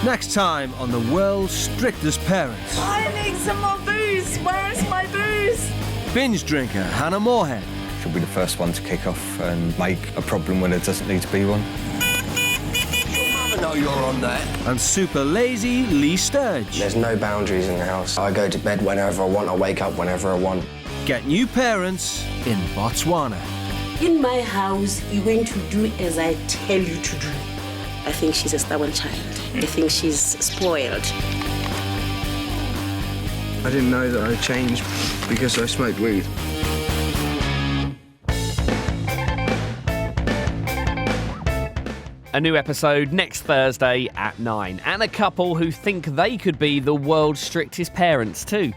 Next time on the world's strictest parents. I need some more booze. Where's my booze? Binge drinker Hannah Moorhead. She'll be the first one to kick off and make a problem when there doesn't need to be one. I know you're on there. And super lazy Lee Sturge. There's no boundaries in the house. I go to bed whenever I want, I wake up whenever I want. Get new parents in Botswana. In my house, you're going to do as I tell you to do. I think she's a stubborn child. I think she's spoiled. I didn't know that I changed because I smoked weed. A new episode next Thursday at 9. And a couple who think they could be the world's strictest parents too.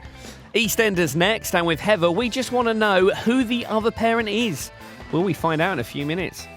EastEnders next, and with Heather, we just want to know who the other parent is. Will we find out in a few minutes?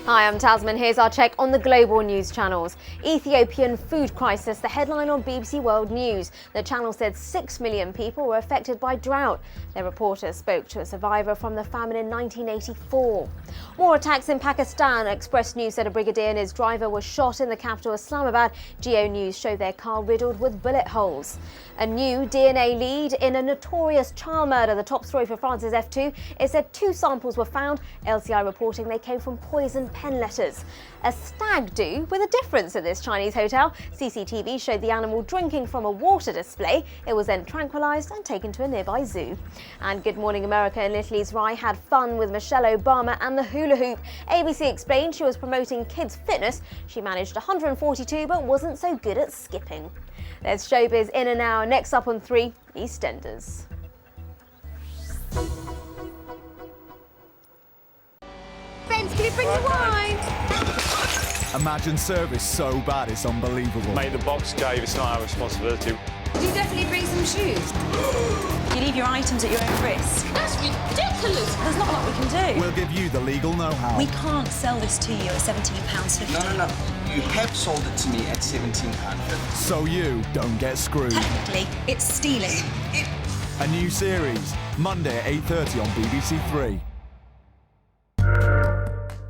Hi, I'm Tasman. Here's our check on the global news channels. Ethiopian food crisis, the headline on BBC World News. The channel said 6 million people were affected by drought. Their reporter spoke to a survivor from the famine in 1984. More attacks in Pakistan. Express News said a brigadier and his driver were shot in the capital Islamabad. Geo News showed their car riddled with bullet holes. A new DNA lead in a notorious child murder. The top story for France's F2 is that 2 samples were found. LCI reporting they came from poisoned pen 10 letters. A stag do with a difference at this Chinese hotel. CCTV showed the animal drinking from a water display. It was then tranquilised and taken to a nearby zoo. And Good Morning America in Italy's Rai had fun with Michelle Obama and the hula hoop. ABC explained she was promoting kids' fitness. She managed 142 but wasn't so good at skipping. There's showbiz in and out. Next up on 3, EastEnders. Friends, can you bring the wine? Imagine service so bad it's unbelievable. Mate, the box gave, it's not our responsibility. Did you definitely bring some shoes? You leave your items at your own risk. That's ridiculous. There's not a lot we can do. We'll give you the legal know-how. We can't sell this to you at £17.50. No. You have sold it to me at £17.50. So you don't get screwed. Technically, it's stealing. A new series, Monday at 8:30 on BBC Three.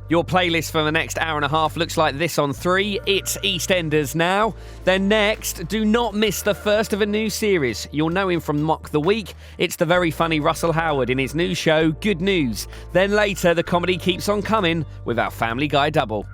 Your playlist for the next hour and a half looks like this on 3. It's EastEnders now. Then next, do not miss the first of a new series. You'll know him from Mock the Week. It's the very funny Russell Howard in his new show, Good News. Then later, the comedy keeps on coming with our Family Guy double.